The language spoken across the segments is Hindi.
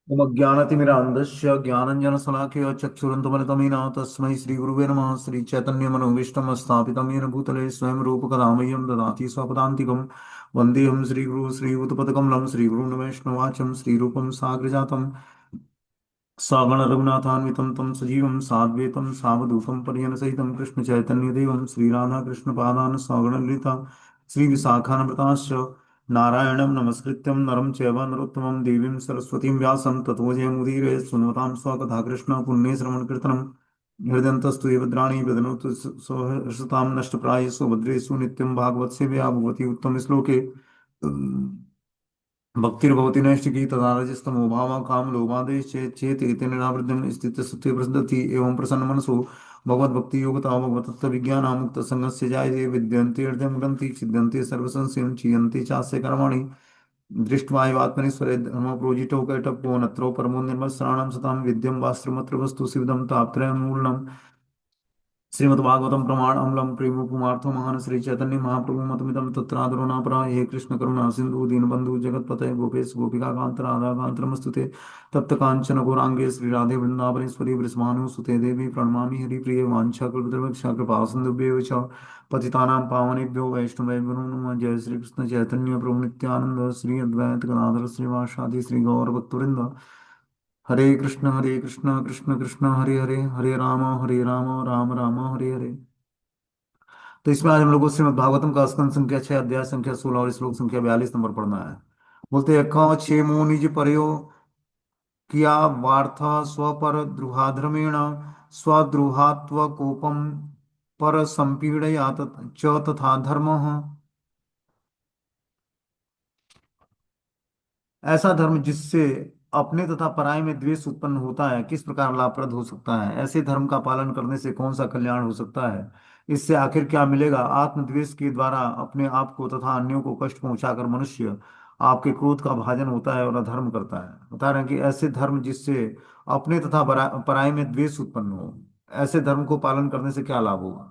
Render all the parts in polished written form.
ओमज्ञानतिमिरान्धस्य ज्ञानञ्जनशलाकया चक्षुरुन्धमलितमेन तस्मै श्रीगुरुवे नमः। श्रीचैतन्यमनोभीष्टं स्थापितं येन भूतले स्वयं रूपकदा मह्यं ददाति स्वपदान्तिकं। वन्देऽहं श्रीगुरुं श्रीयुतपदकमलं श्रीगुरुं वैष्णवाचं श्रीरूपं साग्रजातं सगण रघुनाथान्वितं तं सजीवं साद्वैतं सावधूतं परिजनसहितं कृष्णचैतन्यदेवं श्रीराधाकृष्णपादान् सगणललिता श्रीविशाखान्विताश्च नारायणं नमस्कृत्यं नरं चैव नरोत्तमं देवीं सरस्वतीं व्यासं ततो जयमुदीरये सुनतां स्वकथा कृष्ण पुण्ये श्रवणकीर्तनं हृदयन्तस्तु ये भद्राणि विदनोतु सहृषतां नष्टप्रायेषु भद्रेषु नित्यं भागवत सेवया भगवती उत्तम श्लोके भक्तिर्भवति नैष्टिकी तथा रजस्तमो भावा काम लोभादेश चेत एतेन निरावृतं स्थित सत्य प्रसिद्धति एवं प्रसन्न मनसो भगवत भक्ति योगता भगवत तत्व विज्ञान मुक्त संगस्य जायते विद्यन्ते हृदयं ग्रन्थि छिद्यन्ते सर्वसंशयं चीयन्ते चास्य कर्माणि दृष्ट्वा एवात्मनीश्वरे धर्म प्रोजितो कैटप्पो नत्रो परमो निर्मत्सराणां सतां विद्यं वास्त्रमत्र वस्तु शिवदं तापत्रयं मूलम् श्रीमद्भागवतम प्रमाण अमलम प्रेम कुमार्थो महान श्री चैतन्य महाप्रभु मतमिदम तत्रादरो न परा हे कृष्ण करुणा सिंधु दीनबंधु जगतपते गोपेश गोपिका कांत राधा कांत नमस्तुते तप्त कांचन गौरांगे श्री राधे वृंदावनेश्वरी वृषभानु सुते देवी प्रणमामि हरिप्रिय वांछा कल्पतरुक्ष कृपा सिंधुभ्येव च पतितानां पावनेभ्यो वैष्णवेभ्यो नमः। जय श्री कृष्ण चैतन्य प्रभु नित्यानंद श्री अद्वैत गदाधर श्रीवासादि श्री गौर भक्तवृंद। हरे कृष्ण कृष्ण कृष्ण हरे हरे हरे राम राम राम हरे हरे। तो इसमें आज हम लोग को श्रीमद् भागवतम का स्कंद संख्या 6 अध्याय संख्या 16 और श्लोक संख्या 42 नंबर पढ़ना है। बोलते हैं ख छे मो निज परयो किया वार्थ स्वपर द्रुहाधर्मेण स्वद्रुहात्व कोपम पर संपीड़या च तथा धर्म। ऐसा धर्म जिससे अपने तथा पराये में द्वेष उत्पन्न होता है किस प्रकार लाभप्रद हो सकता है। ऐसे धर्म का पालन करने से कौन सा कल्याण हो सकता है। इससे आखिर क्या मिलेगा। आत्मद्वेष के द्वारा अपने आप को तथा अन्यों को कष्ट पहुंचाकर मनुष्य आपके क्रोध का भाजन होता है और अधर्म करता है। बता रहे हैं कि ऐसे धर्म जिससे अपने तथा पराये में द्वेष उत्पन्न हो, ऐसे धर्म को पालन करने से क्या लाभ होगा।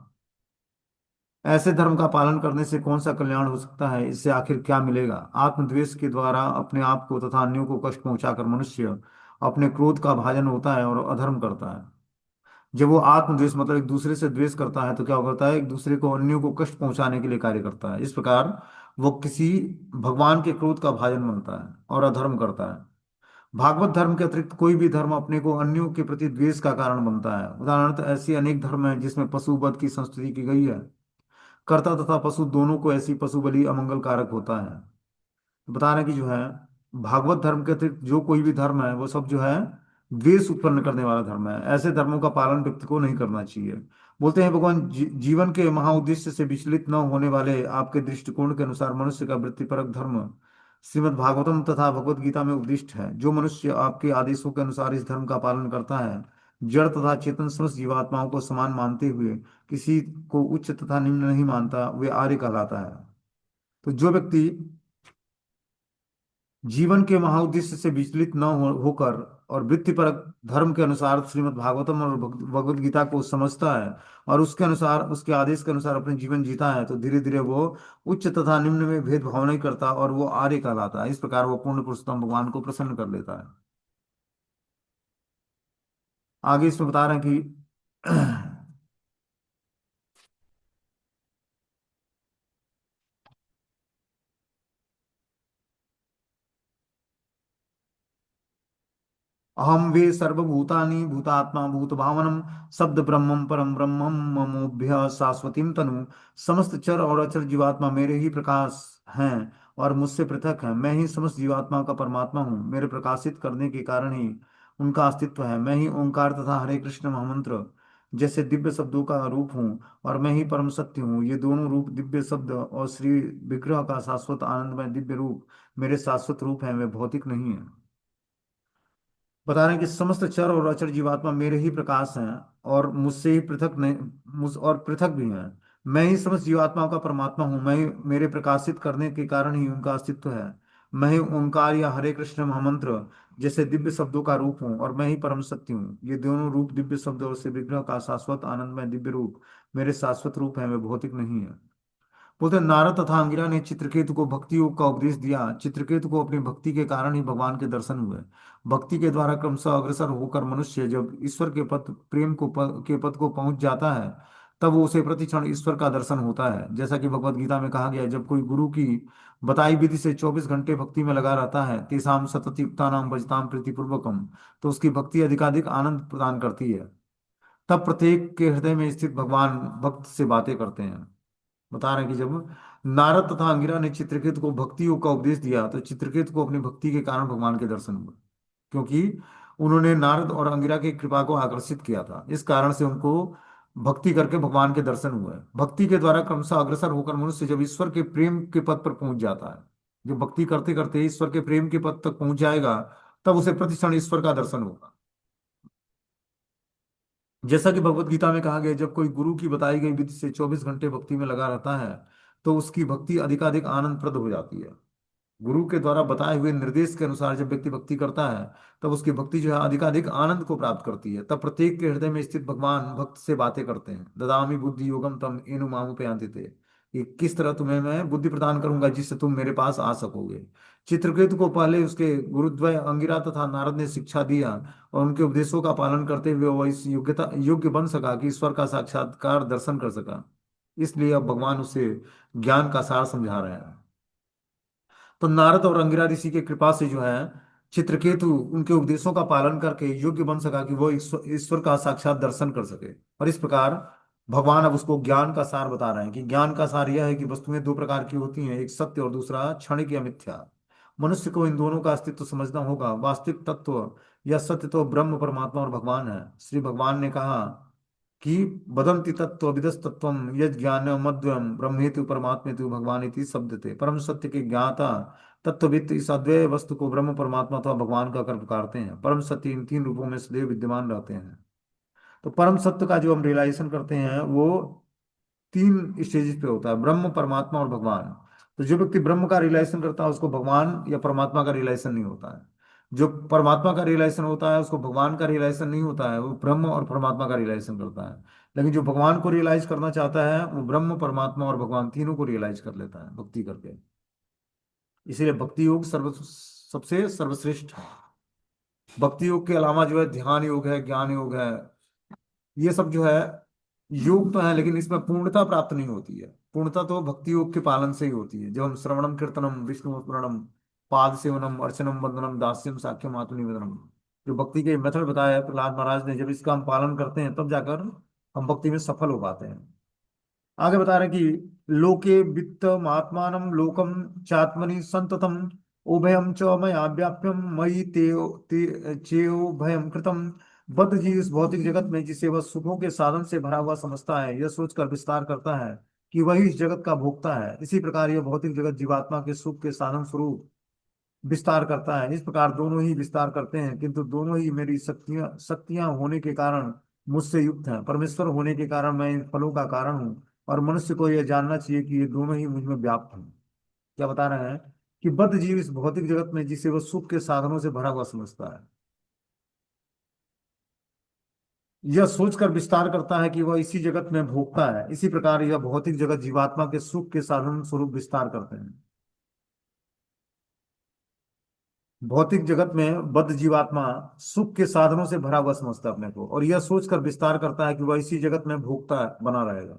ऐसे धर्म का पालन करने से कौन सा कल्याण हो सकता है। इससे आखिर क्या मिलेगा। आत्मद्वेष के द्वारा अपने आप को तथा अन्यों को कष्ट पहुंचाकर मनुष्य अपने क्रोध का भाजन होता है और अधर्म करता है। जब वो आत्मद्वेष मतलब एक दूसरे से द्वेष करता है तो क्या करता है, एक दूसरे को अन्यों को कष्ट पहुंचाने के लिए कार्य करता है। इस प्रकार वो किसी भगवान के क्रोध का भाजन बनता है और अधर्म करता है। भागवत धर्म के अतिरिक्त कोई भी धर्म अपने को अन्यों के प्रति द्वेष का कारण बनता है। उदाहरणतः ऐसी अनेक धर्म है जिसमें पशुवध की संस्तुति की गई है। कर्ता तथा पशु दोनों को ऐसी पशु बलि अमंगल कारक होता है। तो बता रहे हैं कि जो है भागवत धर्म के अतिरिक्त जो कोई भी धर्म है वो सब जो है द्वेष उत्पन्न करने वाला धर्म है। ऐसे धर्मों का पालन व्यक्ति को नहीं करना चाहिए। बोलते हैं भगवान जीवन के महाउद्देश्य से विचलित न होने वाले आपके दृष्टिकोण के अनुसार मनुष्य का वृत्तिपरक धर्म श्रीमद् भागवतम तथा भगवत गीता में उपदिष्ट है। जो मनुष्य आपके आदेशों के अनुसार इस धर्म का पालन करता है जड़ तथा चेतन समस्त जीवात्माओं को समान मानते हुए किसी को उच्च तथा निम्न नहीं मानता वे आर्य कहलाता है। तो जो व्यक्ति जीवन के महाउद्देश्य से विचलित न होकर और वृत्तिपरक धर्म के अनुसार श्रीमद् भागवतम और भगवत गीता को समझता है और उसके अनुसार उसके आदेश के अनुसार अपने जीवन जीता है तो धीरे धीरे वो उच्च तथा निम्न में भेदभाव नहीं करता और वो आर्य कहलाता है। इस प्रकार वो पूर्ण पुरुषोत्तम भगवान को प्रसन्न कर लेता है। आगे इसमें बता रहे हैं कि अहम वे सर्वभूतानि भूतात्मा भूत भावनम शब्द ब्रह्मम परम ब्रह्मम ममोभ्य शाश्वतीम तनु। समस्त चर और अचर जीवात्मा मेरे ही प्रकाश हैं और मुझसे पृथक है। मैं ही समस्त जीवात्मा का परमात्मा हूँ। मेरे प्रकाशित करने के कारण ही उनका अस्तित्व है। मैं ही ओंकार तथा हरे कृष्ण महामंत्र जैसे दिव्य शब्दों का रूप हूँ और मैं ही परम सत्य हूँ। ये दोनों रूप दिव्य शब्द और श्री विग्रह का शाश्वत आनंदमय दिव्य रूप मेरे शाश्वत रूप हैं, वे भौतिक नहीं है। बता रहे हैं कि समस्त चर और अचर जीवात्मा मेरे ही प्रकाश हैं और मुझसे ही पृथक नहीं, मुझ और पृथक भी हैं। मैं ही समस्त जीवात्माओं का परमात्मा हूँ। मैं ही मेरे प्रकाशित करने के कारण ही उनका अस्तित्व है। मैं ही ओंकार या हरे कृष्ण महामंत्र जैसे दिव्य शब्दों का रूप हूँ और मैं ही परम सत्य हूँ। ये दोनों रूप दिव्य शब्द और से विग्रह का शाश्वत आनंदमय दिव्य रूप मेरे शाश्वत रूप है, वे भौतिक नहीं है। बोलते हैं, नारद तथा अंगिरा ने चित्रकेतु को भक्ति योग का उपदेश दिया। चित्रकेतु को अपनी भक्ति के कारण ही भगवान के दर्शन हुए। भक्ति के द्वारा क्रमशः अग्रसर होकर मनुष्य जब ईश्वर के पद प्रेम के पद को पहुंच जाता है, तब वो उसे प्रतिक्षण ईश्वर का दर्शन होता है। जैसा कि भगवत गीता में कहा गया है, जब कोई गुरु की बताई विधि से 24 घंटे भक्ति में लगा रहता है, तेषाम सतत युक्तानाम भजताम प्रीतिपूर्वकम, तो उसकी भक्ति अधिकाधिक आनंद प्रदान करती है। तब प्रत्येक के हृदय में स्थित भगवान भक्त से बातें करते हैं। बता रहे हैं कि जब नारद तथा अंगिरा ने चित्रकेतु को भक्ति योग का उपदेश दिया, तो चित्रकेतु को अपनी भक्ति के कारण भगवान के दर्शन हुए, क्योंकि उन्होंने नारद और अंगिरा की कृपा को आकर्षित किया था। इस कारण से उनको भक्ति करके भगवान के दर्शन हुए। भक्ति के द्वारा क्रमशः अग्रसर होकर मनुष्य जब ईश्वर के प्रेम के पद पर पहुंच जाता है, जो भक्ति करते करते ईश्वर के प्रेम के पद तक पहुंच जाएगा, तब उसे प्रतिक्षण ईश्वर का दर्शन होगा। जैसा कि भगवत गीता में कहा गया है, जब कोई गुरु की बताई गई विधि से 24 घंटे भक्ति में लगा रहता है, तो उसकी भक्ति अधिकाधिक आनंदप्रद हो जाती है। गुरु के द्वारा बताए हुए निर्देश के अनुसार जब व्यक्ति भक्ति करता है, तब उसकी भक्ति जो है अधिकाधिक आनंद को प्राप्त करती है। तब प्रत्येक के हृदय में स्थित भगवान भक्त से बातें करते हैं। ददामी बुद्धि योगम तम एनु मामु पे थे, कि किस तरह तुम्हें मैं बुद्धि प्रदान करूंगा जिससे तुम मेरे पास आ सकोगे। चित्रकेतु को पहले उसके गुरुद्वय अंगिरा तथा नारद ने शिक्षा दिया, और उनके उपदेशों का पालन करते हुए वह इस योग्य बन सका कि ईश्वर का साक्षात्कार दर्शन कर सका। इसलिए अब भगवान उसे ज्ञान का सार समझा रहे हैं। तो नारद और अंगिरा ऋषि के कृपा से जो है, चित्रकेतु उनके उपदेशों का पालन करके योग्य बन सका कि वो ईश्वर ईश्वर का साक्षात दर्शन कर सके। और इस प्रकार भगवान अब उसको ज्ञान का सार बता रहे हैं कि ज्ञान का सार यह है कि वस्तुएं दो प्रकार की होती हैं, एक सत्य और दूसरा क्षणिक या मिथ्या। मनुष्य को इन दोनों का अस्तित्व समझना होगा। वास्तविक तत्व या सत्य तो ब्रह्म परमात्मा और भगवान है। श्री भगवान ने कहा कि वदन्ति तत्त्वविदस् तत्त्वं यज्ञानमद्वयम् ब्रह्मेति परमात्मेति भगवानिति शब्दते। परम सत्य के ज्ञाता तत्वविद इस अद्वैय वस्तु को ब्रह्म परमात्मा अथवा भगवान का कर पुकारते हैं। परम सत्य इन तीन रूपों में सदैव विद्यमान रहते हैं। तो परम सत्य का जो हम रियलाइजेशन करते हैं, वो तीन स्टेजेस पे होता है, ब्रह्म परमात्मा और भगवान। तो जो व्यक्ति ब्रह्म का रियलाइजेशन करता है, उसको भगवान या परमात्मा का रियलाइजेशन नहीं होता है। जो परमात्मा का रियलाइजेशन होता है, उसको भगवान का रियलाइजेशन नहीं होता है, वो ब्रह्म और परमात्मा का रियलाइजेशन करता है। लेकिन जो भगवान को रियलाइज करना चाहता है, वो ब्रह्म परमात्मा और भगवान तीनों को रियलाइज कर लेता है भक्ति करके। इसीलिए भक्ति योग सबसे सर्वश्रेष्ठ है। भक्ति योग के अलावा जो है ध्यान योग है, ज्ञान योग है, ये सब जो है योग तो है, लेकिन इसमें पूर्णता प्राप्त नहीं होती है। पूर्णता तो भक्ति योग के पालन से ही होती है। जब हम श्रवणम कीर्तनम विष्णु स्मरणम पाद सेवनम अर्चनम वंदनम दास्यम साख्यम आत्मनिवेदनम, जो भक्ति के मेथड बताया है प्रहलाद महाराज ने, जब इसका हम पालन करते हैं, तब जाकर हम भक्ति में सफल हो पाते हैं। आगे बता रहे हैं कि लोके वित्त महात्मानम लोकम चात्मनि संततम उभयम च मया व्याप्यम मयि चेयो भयम कृतम। बद्ध जीव इस भौतिक जगत में जिसे वह सुखों के साधन से भरा हुआ समझता है, यह सोचकर विस्तार करता है कि वही इस जगत का भोक्ता है। इसी प्रकार यह भौतिक जगत जीवात्मा के सुख के साधन स्वरूप विस्तार करता है। इस प्रकार दोनों ही विस्तार करते हैं, किंतु दोनों ही मेरी शक्तियां शक्तियां होने के कारण मुझसे युक्त हैं। परमेश्वर होने के कारण मैं इन फलों का कारण हूँ, और मनुष्य को यह जानना चाहिए कि ये दोनों ही मुझ में व्याप्त हैं। क्या बता रहे हैं कि बद्ध जीव इस भौतिक जगत में जिसे वह सुख के साधनों से भरा हुआ समझता है, यह सोचकर विस्तार करता है कि वह इसी जगत में भोगता है। इसी प्रकार यह भौतिक जगत जीवात्मा के सुख के साधन स्वरूप विस्तार करते हैं। भौतिक जगत में बद्ध जीवात्मा सुख के साधनों से भरा हुआ समझता है अपने को, और यह सोचकर विस्तार करता है कि वह इसी जगत में भोगता बना रहेगा,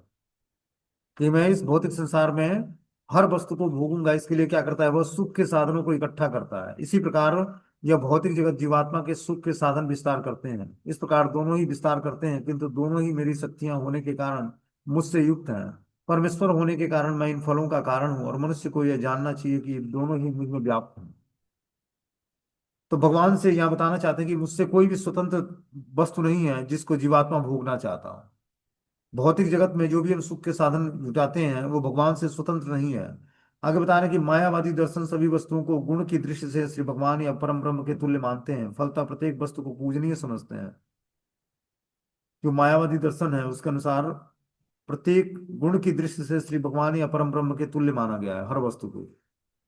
कि मैं इस भौतिक संसार में हर वस्तु को भोगूंगा। इसके लिए क्या करता है, वह सुख के साधनों को इकट्ठा करता है। इसी प्रकार यह भौतिक जगत जीवात्मा के सुख के साधन विस्तार करते हैं। इस प्रकार दोनों ही विस्तार करते हैं, किंतु दोनों ही मेरी शक्तियां होने के कारण मुझसे युक्त हैं। परमेश्वर होने के कारण मैं इन फलों का कारण हूँ, और मनुष्य को यह जानना चाहिए कि दोनों ही मुझ में व्याप्त हैं। तो भगवान से यहाँ बताना चाहते हैं कि मुझसे कोई भी स्वतंत्र वस्तु नहीं है जिसको जीवात्मा भोगना चाहता हो। भौतिक जगत में जो भी हम सुख के साधन जुटाते हैं, वो भगवान से स्वतंत्र नहीं है। आगे बता रहे हैं कि मायावादी दर्शन सभी वस्तुओं को गुण की दृष्टि से श्री भगवान या परम ब्रह्म के तुल्य मानते हैं, फलतः प्रत्येक वस्तु को पूजनीय समझते हैं। जो मायावादी दर्शन है उसके अनुसार प्रत्येक गुण की दृष्टि से श्री भगवान या परम ब्रह्म के तुल्य माना गया है हर वस्तु को।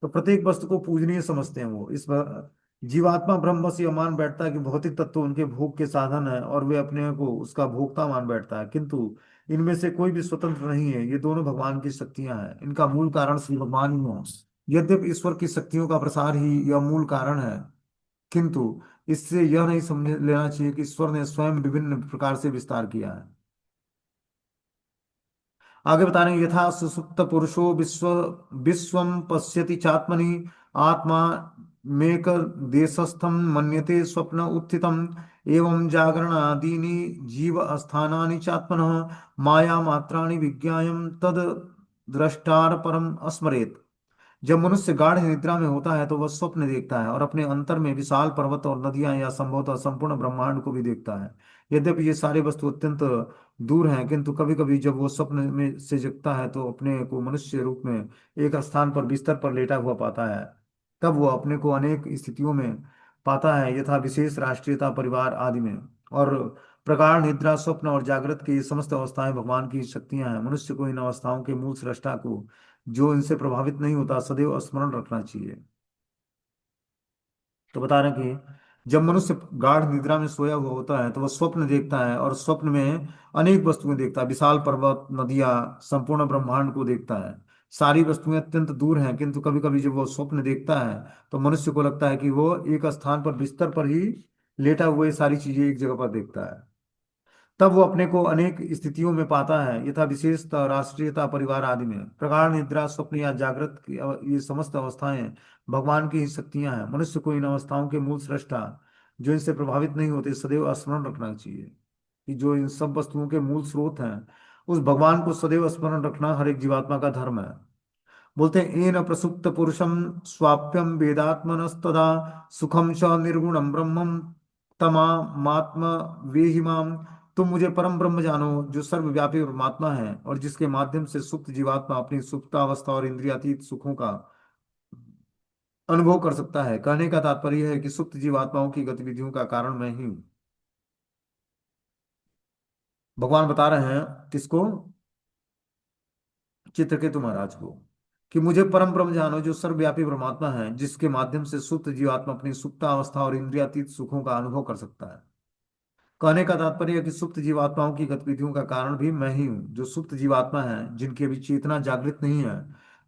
तो प्रत्येक वस्तु को पूजनीय समझते हैं वो। जीवात्मा ब्रह्म बस यह मान बैठता है कि भौतिक तत्व उनके भोग के साधन है, और वे अपने को उसका भोक्ता मान बैठता है। किंतु इनमें से कोई भी स्वतंत्र नहीं है, ये दोनों भगवान की शक्तियां हैं, इनका मूल कारण श्री भगवान ही है। यद्यपि ईश्वर की शक्तियों का प्रसार ही यह मूल कारण है, किंतु इससे यह नहीं समझ लेना चाहिए कि ईश्वर ने स्वयं विभिन्न प्रकार से विस्तार किया है। आगे बता रहे हैं, यथा सुसुप्त पुरुषो विश्वम पश्यति चात्मनि आत्मा मेक देशस्थम मन्यते स्वप्न उत्थितम एवं जागरणादीनि जीव स्थानानि चात्मनः माया मात्राणि विज्ञायम तद द्रष्टार परम स्मरेत। जब मनुष्य गाढ़ निद्रा में होता है तो वह स्वप्न देखता है और अपने अंतर में विशाल पर्वत और नदियां या संभवतः संपूर्ण ब्रह्मांड को भी देखता है। यद्यपि ये सारे वस्तु अत्यंत दूर हैं, किंतु कभी कभी जब वो स्वप्न में से जगता है तो अपने को मनुष्य रूप में एक स्थान पर बिस्तर पर लेटा हुआ पाता है। तब वो अपने को अनेक स्थितियों में पाता है, यथा विशेष राष्ट्रीयता, परिवार आदि में। और प्रगाढ़ निद्रा, स्वप्न और जागृत की ये समस्त अवस्थाएं भगवान की शक्तियां हैं। मनुष्य को इन अवस्थाओं के मूल सृष्टा को, जो इनसे प्रभावित नहीं होता, सदैव स्मरण रखना चाहिए। तो बता रहे हैं कि जब मनुष्य गाढ़ निद्रा में सोया हुआ होता है तो वह स्वप्न देखता है और स्वप्न में अनेक वस्तुएं देखता है, विशाल पर्वत, नदियां, संपूर्ण ब्रह्मांड को देखता है। सारी वस्तुएं अत्यंत दूर हैं, किंतु कभी कभी जब वो स्वप्न देखता है तो मनुष्य को लगता है कि वो एक स्थान पर बिस्तर पर ही लेटा हुए सारी चीजें एक जगह पर देखता है। तब वो अपने को अनेक स्थितियों में पाता है, यथा विशेषता, राष्ट्रीयता, परिवार आदि में। प्रगाढ़ निद्रा, स्वप्न या जागृत की ये समस्त अवस्थाएं भगवान की ही शक्तियां हैं। मनुष्य को इन अवस्थाओं के मूल सृष्टा, जो इनसे प्रभावित नहीं होते, सदैव स्मरण रखना चाहिए कि जो इन सब वस्तुओं के मूल स्रोत हैं, उस भगवान को सदैव स्मरण रखना हर एक जीवात्मा का धर्म है। बोलते हैं, एन प्रसुप्त पुरुषम स्वाप्यम वेदात्मनस्तदा सुखम च निर्गुणम ब्रह्मम तमात्म वेहिमाम। तुम मुझे परम ब्रह्म जानो, जो सर्वव्यापी परमात्मा है और जिसके माध्यम से सुप्त जीवात्मा अपनी सुप्तावस्था और इंद्रियातीत सुखों का अनुभव कर सकता है। कहने का तात्पर्य है कि सुप्त जीवात्माओं की गतिविधियों का कारण मैं ही हूँ। भगवान बता रहे हैं किसको? चित्रकेतु महाराज को, कि मुझे परम ब्रह्म जानो, जो सर्वव्यापी परमात्मा है, जिसके माध्यम से सुप्त जीवात्मा अपनी सुप्तावस्था और इंद्रियातीत सुखों का अनुभव कर सकता है। कहने का तात्पर्य है कि सुप्त जीवात्माओं की गतिविधियों का कारण भी मैं ही हूँ। जो सुप्त जीवात्मा है, जिनकी अभी चेतना जागृत नहीं है,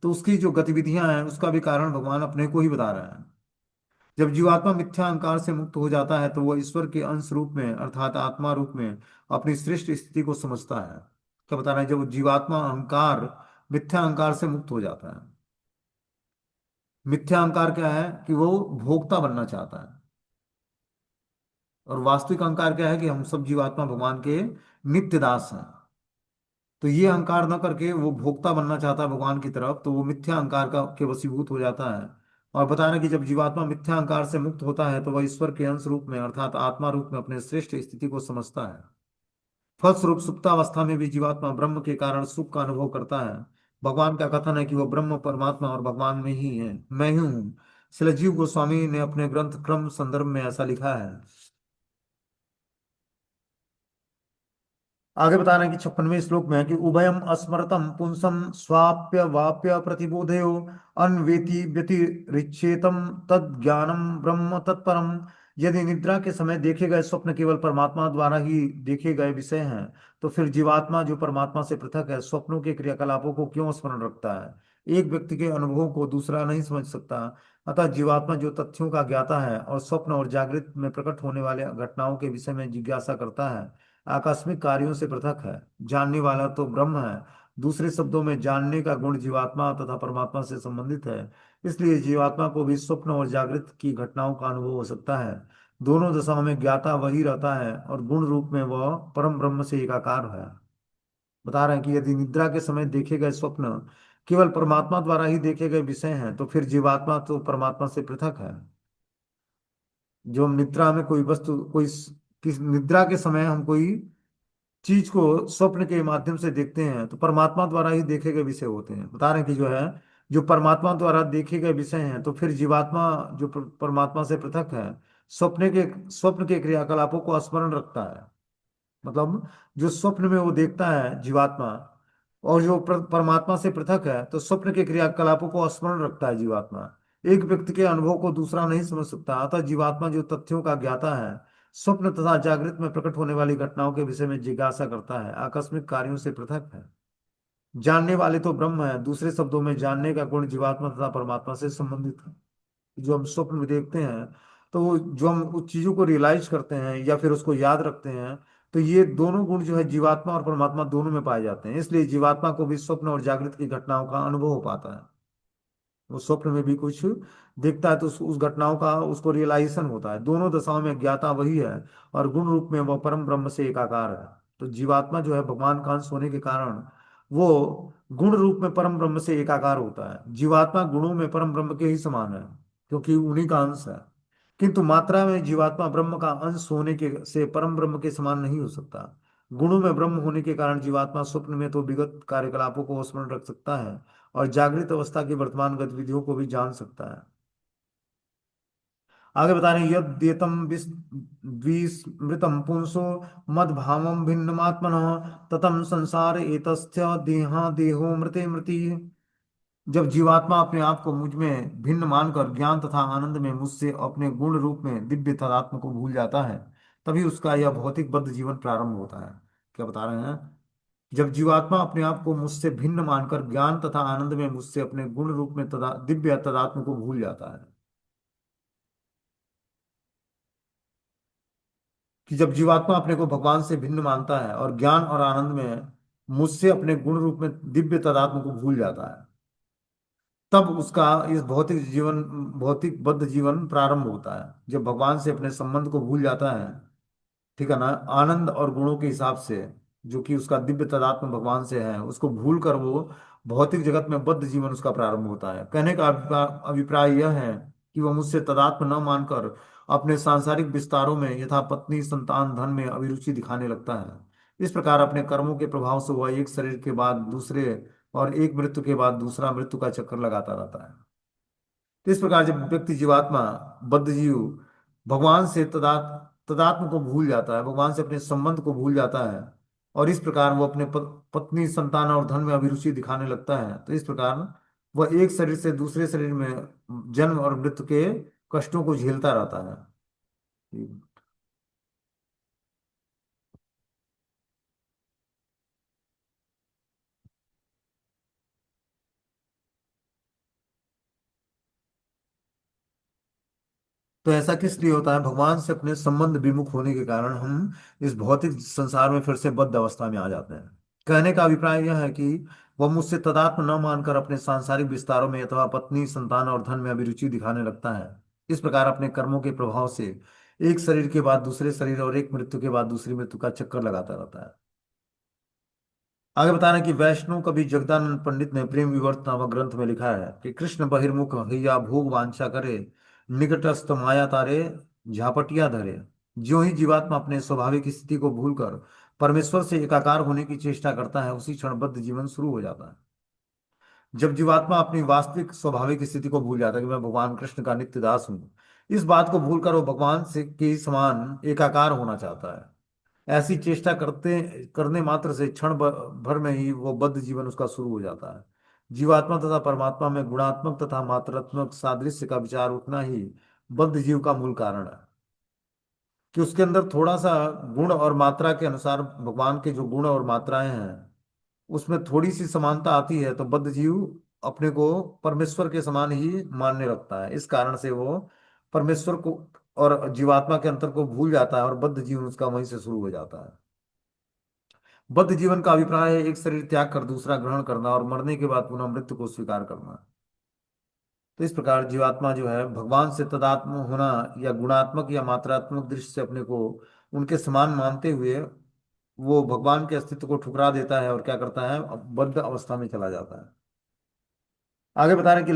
तो उसकी जो गतिविधियां हैं उसका भी कारण भगवान अपने को ही बता रहे हैं। जब जीवात्मा मिथ्या अहंकार से मुक्त हो जाता है तो वह ईश्वर के अंश रूप में, अर्थात आत्मा रूप में अपनी श्रेष्ठ स्थिति को समझता है। क्या बता रहे हैं? जब जीवात्मा अहंकार, मिथ्या अहंकार से मुक्त हो जाता है। मिथ्या अहंकार क्या है? कि वो भोक्ता बनना चाहता है। और वास्तविक अहंकार क्या है? कि हम सब जीवात्मा भगवान के नित्य दास हैं। तो ये अहंकार न करके वो भोक्ता बनना चाहता है भगवान की तरफ, तो वो मिथ्या अहंकार का के वशीभूत हो जाता है। और बताना कि जब जीवात्मा मिथ्या अहंकार से मुक्त होता है तो वह ईश्वर के अंश रूप में, अर्थात आत्मा रूप में अपने श्रेष्ठ स्थिति को समझता है। फलस्वरूप सुप्तावस्था में भी जीवात्मा ब्रह्म के कारण सुख का अनुभव करता है। भगवान का कथन है कि वह ब्रह्म परमात्मा और भगवान में ही है, मैं ही हूँ। श्रील जीव गोस्वामी ने अपने ग्रंथ क्रम संदर्भ में ऐसा लिखा है। आगे बता रहे हैं कि 56वें श्लोक में है कि उभयम अस्मरतम पुंसम स्वाप्य वाप्य प्रतिबोधयो अन्वेति व्यतिरिच्येतम तद ज्ञानम ब्रह्म तत्परम। यदि निद्रा के समय देखे गए स्वप्न केवल परमात्मा द्वारा ही देखे गए विषय हैं, तो फिर जीवात्मा जो परमात्मा से पृथक है, स्वप्नों के क्रियाकलापों को क्यों स्मरण रखता है? एक व्यक्ति के अनुभवों को दूसरा नहीं समझ सकता। अतः जीवात्मा जो तथ्यों का ज्ञाता है और स्वप्न और जागृत में प्रकट होने वाले घटनाओं के विषय में जिज्ञासा करता है, आकस्मिक कार्यों से पृथक है। जानने वाला तो ब्रह्म है। दूसरे शब्दों में, जानने का गुण जीवात्मा तथा परमात्मा से संबंधित है। इसलिए जीवात्मा को भी स्वप्न और जागृत की घटनाओं का अनुभव हो सकता है। दोनों दशाओं में ज्ञाता वही रहता है और गुण रूप में वह परम ब्रह्म से एकाकार है। बता रहे हैं कि यदि निद्रा के समय देखे गए स्वप्न केवल परमात्मा द्वारा ही देखे गए विषय हैं, तो फिर जीवात्मा तो परमात्मा से पृथक है। जो हम निद्रा में कोई वस्तु, किस निद्रा के समय हम कोई चीज को स्वप्न के माध्यम से देखते हैं, तो परमात्मा द्वारा ही देखे गए विषय होते हैं। बता रहे हैं कि जो है, जो परमात्मा द्वारा देखे गए विषय हैं, तो फिर जीवात्मा जो परमात्मा से पृथक है, स्वप्न के क्रियाकलापों को स्मरण रखता है। मतलब जो स्वप्न में वो देखता है जीवात्मा, और जो परमात्मा से पृथक है, तो स्वप्न के क्रियाकलापों को स्मरण रखता है जीवात्मा। एक व्यक्ति के अनुभव को दूसरा नहीं समझ सकता, अतः जीवात्मा जो तथ्यों का ज्ञाता है, स्वप्न तथा जागृत में प्रकट होने वाली घटनाओं के विषय में जिज्ञासा करता है, आकस्मिक कार्यों से पृथक है। जानने वाले तो ब्रह्म है, दूसरे शब्दों में जानने का गुण जीवात्मा तथा परमात्मा से संबंधित है। जो हम स्वप्न में देखते हैं, तो वो जो हम उस चीजों को रियलाइज करते हैं या फिर उसको याद रखते हैं, तो ये दोनों गुण जो है जीवात्मा और परमात्मा दोनों में पाए जाते हैं। इसलिए जीवात्मा को भी स्वप्न और जागृत की घटनाओं का अनुभव हो पाता है। वो स्वप्न में भी कुछ देखता है तो उस घटनाओं का उसको रियलाइजेशन होता है। दोनों दशाओं में ज्ञाता वही है और गुण रूप में वह परम ब्रह्म से एकाकार है। तो जीवात्मा जो है भगवान का अंश होने के कारण वो गुण रूप में परम ब्रह्म से एकाकार होता है। जीवात्मा गुणों में परम ब्रह्म के ही समान है, क्योंकि उन्हीं का अंश है। किंतु मात्रा में जीवात्मा ब्रह्म का अंश होने के से परम ब्रह्म के समान नहीं हो सकता। गुणों में ब्रह्म होने के कारण जीवात्मा स्वप्न में तो विगत कार्यकलापों को स्मरण रख सकता है और जागृत अवस्था की वर्तमान गतिविधियों को भी जान सकता है। आगे बता रहे हैं, यद एतम विस्मृतम पुंसो मद भावम भिन्नमात्मनः ततम संसार एतस्य देहा देहो मृते मृति। जब जीवात्मा अपने आप को मुझ में भिन्न मानकर ज्ञान तथा आनंद में मुझसे अपने गुण रूप में दिव्य तदात्म को भूल जाता है, तभी उसका यह भौतिक बद्ध जीवन प्रारंभ होता है। क्या बता रहे हैं? जब जीवात्मा अपने आप को मुझसे भिन्न मानकर ज्ञान तथा आनंद में मुझसे अपने गुण रूप में दिव्य तदात्म को भूल जाता है। कि जब जीवात्मा अपने को भगवान से भिन्न मानता है और ज्ञान और आनंद में मुझसे अपने गुण रूप में दिव्य तदात्म को भूल जाता है, तब उसका इस भौतिक बद्ध जीवन प्रारंभ होता है। जब भगवान से अपने संबंध को भूल जाता है, ठीक है ना, आनंद और गुणों के हिसाब से, जो कि उसका दिव्य तदात्म भगवान से है, उसको भूल कर वो भौतिक जगत में बद्ध जीवन उसका प्रारंभ होता है। कहने का अभिप्राय यह है कि वह मुझसे तदात्म न मानकर अपने सांसारिक विस्तारों में यथा पत्नी संतान धन में अभिरुचि दिखाने लगता है। इस प्रकार अपने कर्मों के प्रभाव से वह एक शरीर के बाद दूसरे और एक मृत्यु के बाद दूसरा मृत्यु का चक्कर लगाता रहता है। तो इस प्रकार जब व्यक्ति जीवात्मा बद्ध जीव भगवान से तदात्म को भूल जाता है, भगवान से अपने संबंध को भूल जाता है, और इस प्रकार वो अपने पत्नी संतान और धन में अभिरुचि दिखाने लगता है, तो इस प्रकार वह एक शरीर से दूसरे शरीर में जन्म और मृत्यु के कष्टों को झेलता रहता है। तो ऐसा किस लिए होता है? भगवान से अपने संबंध विमुख होने के कारण हम इस भौतिक संसार में फिर से बद्ध अवस्था में आ जाते हैं। कहने का अभिप्राय यह है कि वह मुझसे तदात्म न मानकर अपने सांसारिक विस्तारों में अथवा पत्नी संतान और धन में अभिरुचि दिखाने लगता है। इस प्रकार अपने कर्मों के प्रभाव से एक शरीर के बाद दूसरे शरीर और एक मृत्यु के बाद दूसरी मृत्यु का चक्कर लगाता रहता है। आगे बता रहे हैं कि वैष्णव कवि जगदानंद पंडित ने प्रेम विवर्त नामक ग्रंथ में लिखा है कि कृष्ण बहिर्मुख हैया भोग वांछा करे, निकटस्थ माया तारे झापटिया धरे। ज्यों ही जीवात्मा अपने स्वाभाविक स्थिति को भूलकर परमेश्वर से एकाकार होने की चेष्टा करता है, उसी क्षण बद्ध जीवन शुरू हो जाता है। जब जीवात्मा अपनी वास्तविक स्वाभाविक स्थिति को भूल जाता है कि मैं भगवान कृष्ण का नित्य दास हूँ, इस बात को भूलकर वो भगवान से के समान एकाकार होना चाहता है। ऐसी चेष्टा करने मात्र से भर में ही वो बद्ध जीवन उसका शुरू हो जाता है। जीवात्मा तथा परमात्मा में गुणात्मक तथा मात्रात्मक सादृश्य का विचार उठना ही बद्ध जीव का मूल कारण है। कि उसके अंदर थोड़ा सा गुण और मात्रा के अनुसार भगवान के जो गुण और मात्राएं हैं उसमें थोड़ी सी समानता आती है, तो बद्ध जीव अपने को परमेश्वर के समान ही मानने लगता है। इस कारण से वो परमेश्वर को और जीवात्मा के अंतर को भूल जाता है और बद्ध जीवन उसका वहीं से शुरू हो जाता है। बद्ध जीवन का अभिप्राय है एक शरीर त्याग कर दूसरा ग्रहण करना और मरने के बाद पुनः मृत्यु को स्वीकार करना। तो इस प्रकार जीवात्मा जो है भगवान से तदात्म होना या गुणात्मक या मात्रात्मक दृष्टि से अपने को उनके समान मानते हुए वो भगवान के अस्तित्व को ठुकरा देता है और क्या करता है, अब बद्ध अवस्था में चला जाता है। आगे बता रहे हैं कि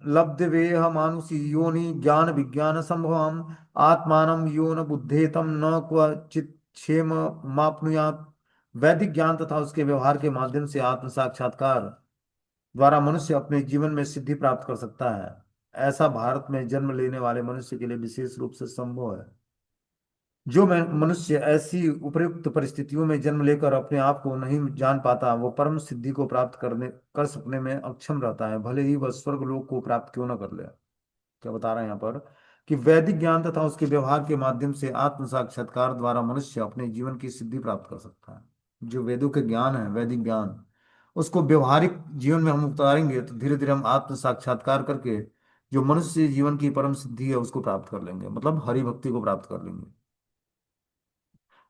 लब्ध वेह मानुषी योनि ज्ञान विज्ञान संभवम आत्मानं यो न बुद्धेतम न क्वचित क्षेम मापनुयात। वैदिक ज्ञान तथा उसके व्यवहार के माध्यम से आत्म साक्षात्कार द्वारा मनुष्य अपने जीवन में सिद्धि प्राप्त कर सकता है। ऐसा भारत में जन्म लेने वाले मनुष्य के लिए विशेष रूप से संभव है। जो मनुष्य ऐसी उपयुक्त परिस्थितियों में जन्म लेकर अपने आप को नहीं जान पाता, वो परम सिद्धि को प्राप्त कर सकने में अक्षम रहता है, भले ही वह स्वर्ग लोक को प्राप्त क्यों न कर ले। क्या बता रहे हैं यहाँ पर? कि वैदिक ज्ञान तथा उसके व्यवहार के माध्यम से आत्म साक्षात्कार द्वारा मनुष्य अपने जीवन की सिद्धि प्राप्त कर सकता है। जो वेदों के ज्ञान है, वैदिक ज्ञान, उसको व्यवहारिक जीवन में हम उतारेंगे तो धीरे धीरे हम आत्म साक्षात्कार करके जो मनुष्य जीवन की परम सिद्धि है उसको प्राप्त कर लेंगे, मतलब हरि भक्ति को प्राप्त कर लेंगे।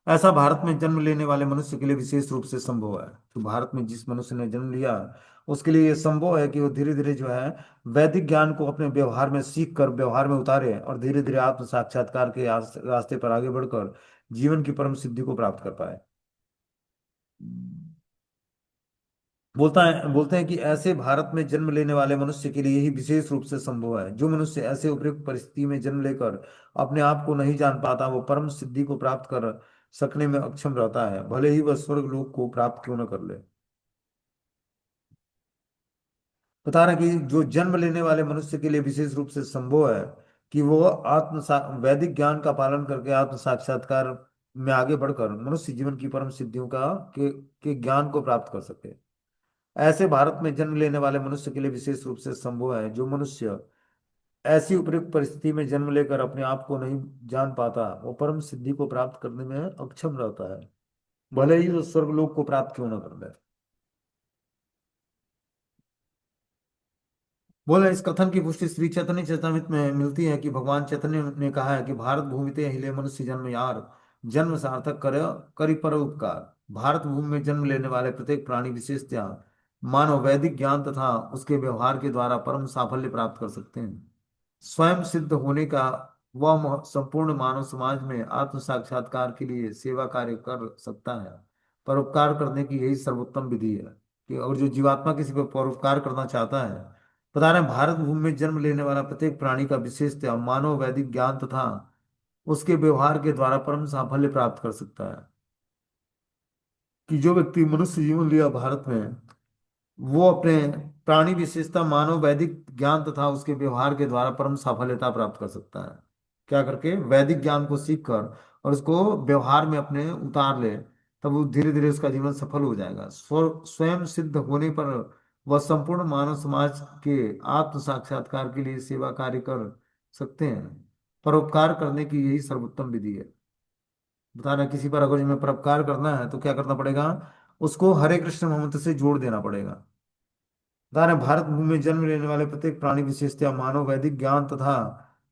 ऐसा भारत में जन्म लेने वाले मनुष्य के लिए विशेष रूप से संभव है। तो भारत में जिस मनुष्य ने जन्म लिया उसके लिए ये संभव है कि वो धीरे धीरे जो है वैदिक ज्ञान को अपने व्यवहार में सीख कर व्यवहार में उतारे और धीरे धीरे आत्म साक्षात्कार के रास्ते पर आगे बढ़कर जीवन की परम सिद्धि को प्राप्त कर पाए। बोलते हैं कि ऐसे भारत में जन्म लेने वाले मनुष्य के लिए यही विशेष रूप से संभव है। जो मनुष्य ऐसे उपयुक्त परिस्थिति में जन्म लेकर अपने आप को नहीं जान पाता, वो परम सिद्धि को प्राप्त कर सकने में अक्षम रहता है, भले ही वह स्वर्ग लोक को प्राप्त क्यों न कर ले। बता रहे हैं कि जो जन्म लेने वाले मनुष्य के लिए विशेष रूप से संभव है कि वो वैदिक ज्ञान का पालन करके आत्म साक्षात्कार में आगे बढ़कर मनुष्य जीवन की परम सिद्धियों के ज्ञान को प्राप्त कर सके। ऐसे भारत में जन्म लेने वाले मनुष्य के लिए विशेष रूप से संभव है। जो मनुष्य ऐसी उपयुक्त परिस्थिति में जन्म लेकर अपने आप को नहीं जान पाता, वो परम सिद्धि को प्राप्त करने में अक्षम रहता है, भले ही वो स्वर्गलोक को प्राप्त क्यों न कर ले। बोले इस कथन की पुष्टि श्री चैतन्य चरितमृत में मिलती है कि भगवान चैतन्य ने कहा है कि भारत भूमि ते हिले मनुष्य जन्म यार, जन्म सार्थक कर करी पर उपकार। भारत भूमि में जन्म लेने वाले प्रत्येक प्राणी विशेषतया मानव वैदिक ज्ञान तथा उसके व्यवहार के द्वारा परम साफल्य प्राप्त कर सकते हैं। स्वयं सिद्ध होने का वह संपूर्ण मानव समाज में आत्म साक्षात्कार के लिए सेवा कार्य कर सकता है। परोपकार करने की यही सर्वोत्तम विधि है कि और जो जीवात्मा किसी पर परोपकार करना चाहता है। बता रहे हैं भारत भूमि में जन्म लेने वाला प्रत्येक प्राणी का विशेषतः मानव वैदिक ज्ञान तथा उसके व्यवहार के द्वारा परम साफल्य प्राप्त कर सकता है। कि जो व्यक्ति मनुष्य जीवन लिया भारत में, वो अपने प्राणी विशेषता मानव वैदिक ज्ञान तथा उसके व्यवहार के द्वारा परम सफलता प्राप्त कर सकता है। क्या करके? वैदिक ज्ञान को सीख कर और उसको व्यवहार में अपने उतार ले, तब वो धीरे धीरे उसका जीवन सफल हो जाएगा। स्वयं सिद्ध होने पर वह संपूर्ण मानव समाज के आत्म साक्षात्कार के लिए सेवा कार्य कर सकते हैं। परोपकार करने की यही सर्वोत्तम विधि है। बता रहे हैं, किसी पर अगर हमें परोपकार करना है तो क्या करना पड़ेगा? उसको हरे कृष्ण मंत्र से जोड़ देना पड़ेगा। दान भारत भूमि में जन्म लेने वाले प्रत्येक प्राणी विशेषतया मानव वैदिक ज्ञान तथा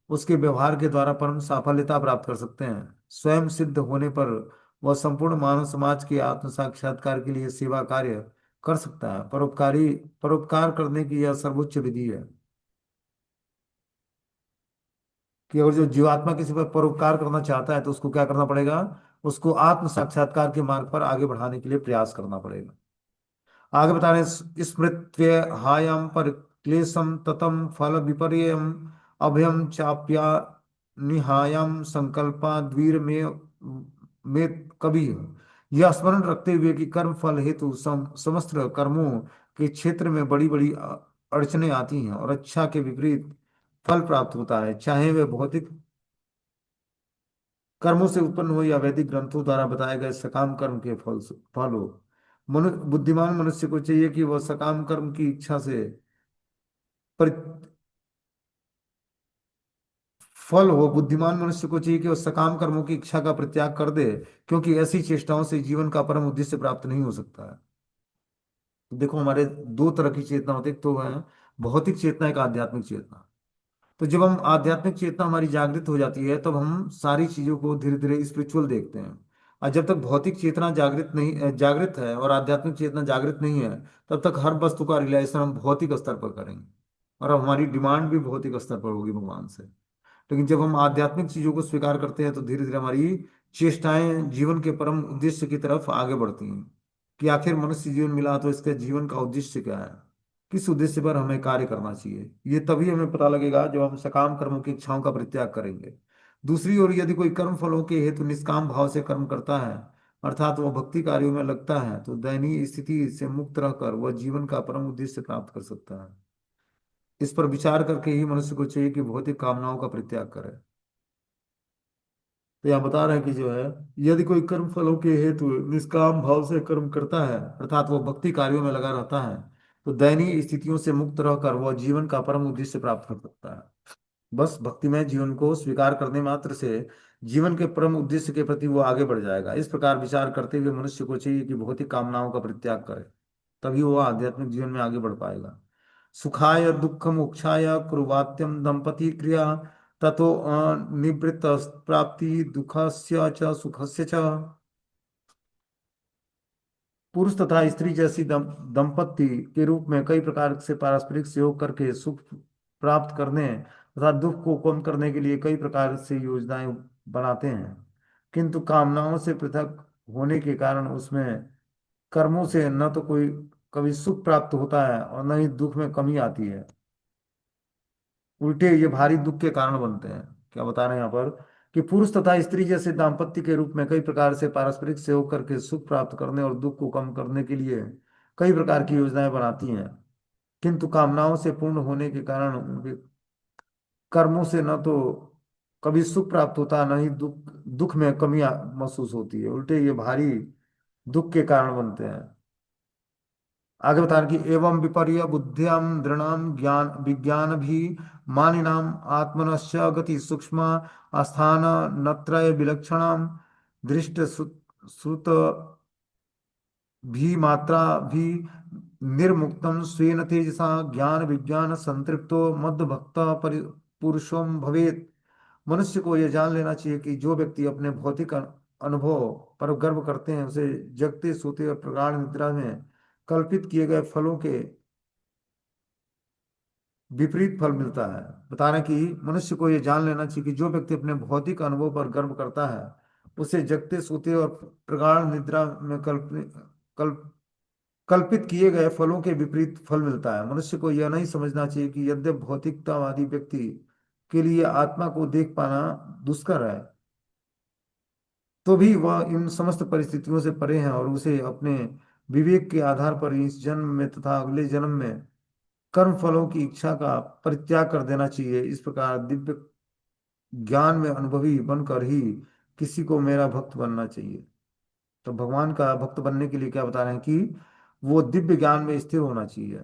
उसके व्यवहार के द्वारा परम साफल्यता प्राप्त कर सकते हैं। स्वयं सिद्ध होने पर वह संपूर्ण मानव समाज के आत्म साक्षात्कार के लिए सेवा कार्य कर सकता है। परोपकार करने की यह सर्वोच्च विधि है कि और जो जीवात्मा किसी पर परोपकार करना चाहता है तो उसको क्या करना पड़ेगा? उसको आत्म साक्षात्कार के मार्ग पर आगे बढ़ाने के लिए प्रयास करना पड़ेगा। आगे बता रहे हैं, स्मृत्य हायम पर क्लेशम ततम फल विपर्ययम अभयम चाप्या निहायम संकल्पा द्वीर में कभी। यह स्मरण रखते हुए कि कर्म फल हेतु समस्त कर्मों के क्षेत्र में बड़ी बड़ी अड़चने आती हैं और अच्छा के विपरीत फल प्राप्त होता है, चाहे वे भौतिक कर्मों से उत्पन्न हो या वैदिक ग्रंथों द्वारा बताए गए सकाम कर्म के फल हो। बुद्धिमान मनुष्य को चाहिए कि वह सकाम कर्म की इच्छा से पर फल हो। बुद्धिमान मनुष्य को चाहिए कि वह सकाम कर्मों की इच्छा का परित्याग कर दे, क्योंकि ऐसी चेष्टाओं से जीवन का परम उद्देश्य प्राप्त नहीं हो सकता है। तो देखो, हमारे दो तरह की चेतना होती है, एक तो है भौतिक चेतना, एक आध्यात्मिक चेतना। तो जब हम आध्यात्मिक चेतना हमारी जागृत हो जाती है तब हम सारी चीजों को धीरे धीरे स्पिरिचुअल देखते हैं। और जब तक भौतिक चेतना जागृत है और आध्यात्मिक चेतना जागृत नहीं है, तब तक हर वस्तु का रियलाइजेशन हम भौतिक स्तर पर करेंगे और हमारी डिमांड भी भौतिक स्तर पर होगी भगवान से। लेकिन जब हम आध्यात्मिक चीजों को स्वीकार करते हैं तो धीरे धीरे हमारी चेष्टाएं जीवन के परम उद्देश्य की तरफ आगे बढ़ती हैं कि आखिर मनुष्य जीवन मिला तो इसके जीवन का उद्देश्य क्या है, किस उद्देश्य पर हमें कार्य करना चाहिए। ये तभी हमें पता लगेगा जब हम सकाम कर्मों की इच्छाओं का परित्याग करेंगे। दूसरी ओर यदि कोई कर्म फलों के हेतु निष्काम भाव से कर्म करता है, अर्थात वह भक्ति कार्यों में लगता है, तो दयनीय स्थिति से मुक्त रहकर वह जीवन का परम उद्देश्य प्राप्त कर सकता है। इस पर विचार करके ही मनुष्य को चाहिए कि भौतिक कामनाओं का परित्याग करे। तो यहाँ बता रहे हैं कि जो है, यदि कोई कर्म फलों के हेतु निष्काम भाव से कर्म करता है, अर्थात वो भक्ति कार्यों में लगा रहता है, तो दयनीय स्थितियों से मुक्त रहकर वह जीवन का परम उद्देश्य प्राप्त कर सकता है। बस भक्तिमय जीवन को स्वीकार करने मात्र से जीवन के परम उद्देश्य के प्रति वो आगे बढ़ जाएगा। इस प्रकार विचार करते हुए मनुष्य को चाहिए कि भौतिक कामनाओं का परित्याग करे, तभी वो आध्यात्मिक जीवन में आगे बढ़ पाएगा। सुखाय दुख मोक्षाय कुर्वात्यम दंपति क्रिया ततो निवृत्त प्राप्ति दुखस्य च सुखस्य च। पुरुष तथा स्त्री जैसी दंपत्ति के रूप में कई प्रकार से पारस्परिक सहयोग करके सुख प्राप्त करने तथा दुख को कम करने के लिए कई प्रकार से योजनाएं बनाते हैं, किंतु कामनाओं से पृथक होने के कारण उसमें कर्मों से न तो कोई कभी सुख प्राप्त होता है और न ही दुख में कमी आती है, उल्टे ये भारी दुख के कारण बनते हैं। क्या बता रहे हैं यहाँ पर कि पुरुष तथा स्त्री जैसे दाम्पत्य के रूप में कई प्रकार से पारस्परिक सहयोग करके सुख प्राप्त करने और दुख को कम करने के लिए कई प्रकार की योजनाएं बनाती हैं, किंतु कामनाओं से पूर्ण होने के कारण उनके कर्मों से न तो कभी सुख प्राप्त होता न ही दुख दुख में कमी महसूस होती है, उल्टे ये भारी दुख के कारण बनते हैं। आगे बता रहे कि एवं विपर्य बुद्धियां दृढ़ाम ज्ञान विज्ञान भी मानिनाम आत्मनश्च गति सूक्ष्म आस्थान नत्रय विलक्षणाम दृष्ट श्रुत भी मात्रा भी निर्मुक्तम स्वेन तेजसा ज्ञान विज्ञान संतृप्तो मद भक्त पुरुषों भवेत। मनुष्य को यह जान लेना चाहिए कि जो व्यक्ति अपने भौतिक अनुभव पर गर्व करते हैं उसे जगते सोते और प्रगाढ़ निद्रा में कल्पित किए गए फलों के विपरीत फल मिलता है। बता रहे हैं कि मनुष्य को यह जान लेना चाहिए कि जो व्यक्ति अपने भौतिक अनुभव पर गर्व करता है उसे जगते सोते और प्रगाढ़ निद्रा में कल्प कल्पित किए गए फलों के विपरीत फल मिलता है। मनुष्य को यह नहीं समझना चाहिए कि यद्यप भौतिकतावादी व्यक्ति के लिए आत्मा को देख पाना दुष्कर है, तो भी वह इन समस्त परिस्थितियों से परे है और उसे अपने विवेक के आधार पर इस जन्म में तथा अगले जन्म में कर्म फलों की इच्छा का परित्याग कर देना चाहिए। इस प्रकार दिव्य ज्ञान में अनुभवी बनकर ही किसी को मेरा भक्त बनना चाहिए। तो भगवान का भक्त बनने के लिए क्या बता रहे हैं कि वो दिव्य ज्ञान में स्थिर होना चाहिए।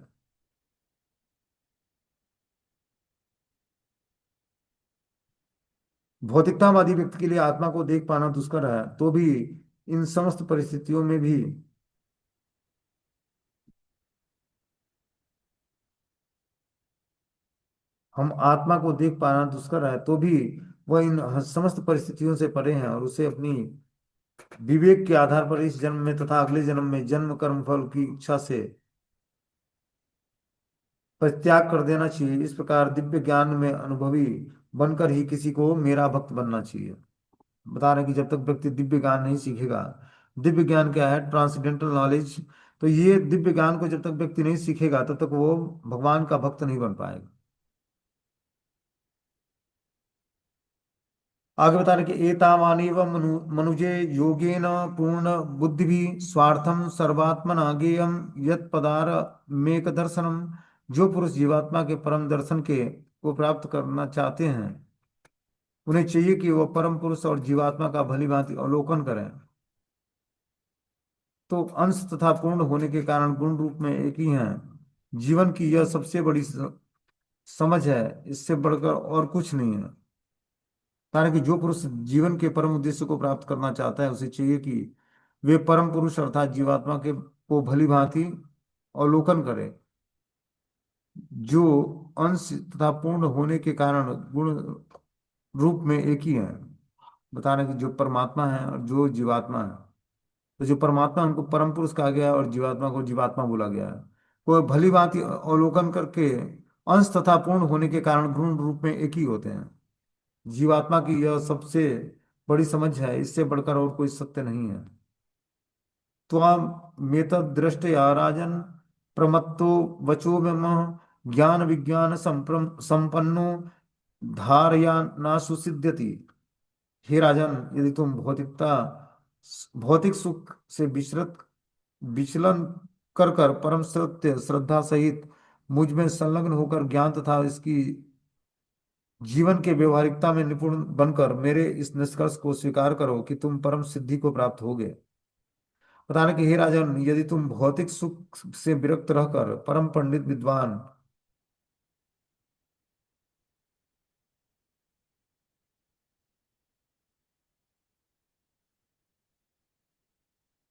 भौतिकतावादी व्यक्ति के लिए आत्मा को देख पाना दुष्कर है, तो भी इन समस्त परिस्थितियों में भी हम आत्मा को देख पाना दुष्कर है, तो भी वह इन समस्त परिस्थितियों से परे हैं और उसे अपनी विवेक के आधार पर इस जन्म में तथा अगले जन्म में जन्म कर्म फल की इच्छा से परित्याग कर देना चाहिए। इस प्रकार दिव्य ज्ञान में अनुभवी बनकर ही किसी को मेरा भक्त बनना चाहिए। बता रहे हैं कि जब तक व्यक्ति दिव्य ज्ञान नहीं सीखेगा, दिव्य ज्ञान क्या है? Transcendental knowledge. तो ये दिव्य ज्ञान को जब तक व्यक्ति नहीं सीखेगा तब तक वो भगवान का भक्त नहीं बन पाएगा। आगे बता रहे कि एतावानेव मनुजे योगेन पूर्ण बुद्धि भी स्वार्थम सर्वात्मना ज्ञेयम यत् पदार मेक दर्शनम। जो पुरुष जीवात्मा के परम दर्शन के को प्राप्त करना चाहते हैं उन्हें चाहिए कि वह परम पुरुष और जीवात्मा का भली भांति अवलोकन करें। तो अंश तथा पूर्ण होने के कारण गुण रूप में एक ही हैं। जीवन की यह सबसे बड़ी समझ है, इससे बढ़कर और कुछ नहीं है। कारण कि जो पुरुष जीवन के परम उद्देश्य को प्राप्त करना चाहता है उसे चाहिए कि वे परम पुरुष अर्थात जीवात्मा के को भली भांति अवलोकन करे, जो अंश तथा पूर्ण होने के कारण गुण रूप में एक ही है। बता रहे हैं कि जो परमात्मा है और जो जीवात्मा है, तो जो परमात्मा उनको परम पुरुष कहा गया है और जीवात्मा को जीवात्मा बोला गया है। वो भली भांति अवलोकन करके अंश तथा पूर्ण होने के कारण गुण रूप में एक ही होते हैं। जीवात्मा की यह सबसे बड़ी समझ है, इससे बढ़कर और कोई सत्य नहीं है। त्वाम मेतद दृष्टया राजन प्रमत्तो वचो मम ज्ञान विज्ञान संपन्नो धारया न सुसिद्ध्यति। हे राजन, यदि तुम भौतिक सुख से विचलन कर परम सत्य श्रद्धा सहित मुझ में संलग्न होकर ज्ञान तथा इसकी जीवन के व्यवहारिकता में निपुण बनकर मेरे इस निष्कर्ष को स्वीकार करो कि तुम परम सिद्धि को प्राप्त होगे। बता रहे कि हे राजन, यदि तुम भौतिक सुख से विरक्त रहकर परम पंडित विद्वान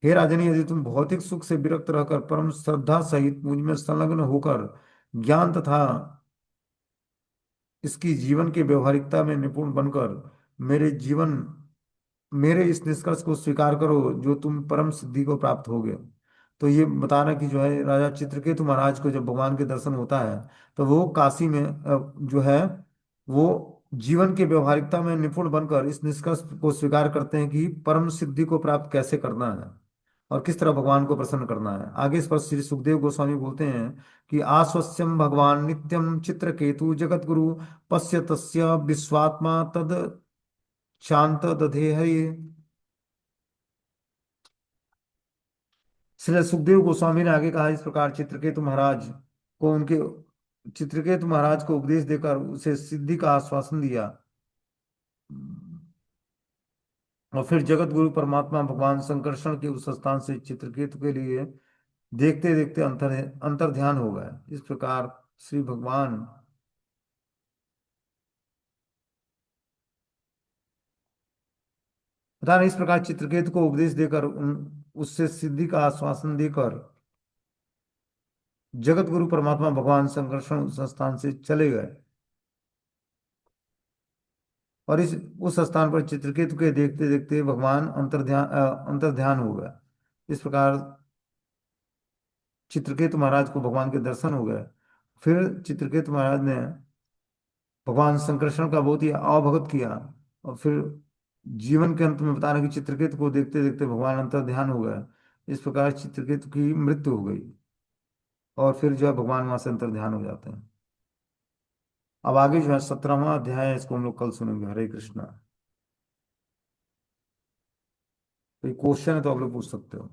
हे राजनी, यदि तुम भौतिक सुख से विरक्त रहकर परम श्रद्धा सहित मुझ में संलग्न होकर ज्ञान तथा इसकी जीवन की व्यवहारिकता में निपुण बनकर मेरे जीवन मेरे इस निष्कर्ष को स्वीकार करो, जो तुम परम सिद्धि को प्राप्त हो गए। तो ये बताना कि जो है राजा चित्रकेतु महाराज को जब भगवान के दर्शन होता है, तो वो काशी में जो है वो जीवन की व्यवहारिकता में निपुण बनकर इस निष्कर्ष को स्वीकार करते हैं कि परम सिद्धि को प्राप्त कैसे करना है और किस तरह भगवान को प्रसन्न करना है। आगे इस पर श्री सुखदेव गोस्वामी बोलते हैं कि आश्वस्यम भगवान नित्यम चित्रकेतु जगत गुरु पश्य तस्य विश्वात्मा तद शांत दधेह। श्री सुखदेव गोस्वामी ने आगे कहा, इस प्रकार चित्रकेतु महाराज को उपदेश देकर उसे सिद्धि का आश्वासन दिया। और फिर जगत गुरु परमात्मा भगवान संकर्षण के उस स्थान से चित्रकेतु के लिए देखते देखते अंतर ध्यान हो गए। इस प्रकार श्री भगवान पता नहीं, इस प्रकार चित्रकेतु को उपदेश देकर उससे सिद्धि का आश्वासन देकर जगत गुरु परमात्मा भगवान संकर्षण उस स्थान से चले गए। और इस उस स्थान पर चित्रकेतु के देखते देखते भगवान अंतर ध्यान हो गया। इस प्रकार चित्रकेतु महाराज को भगवान के दर्शन हो गए। फिर चित्रकेतु महाराज ने भगवान संकर्षण का बहुत ही अवभगत किया। और फिर जीवन के अंत में बता रहे हैं कि चित्रकेतु को देखते देखते भगवान अंतर ध्यान हो गए। इस प्रकार चित्रकेतु की मृत्यु हो गई और फिर जो है भगवान वहां से अंतर ध्यान हो जाते हैं। अब आगे जो है 17वां अध्याय है, इसको हम लोग कल सुनेंगे। हरे कृष्णा। कोई क्वेश्चन है तो आप लोग पूछ सकते हो।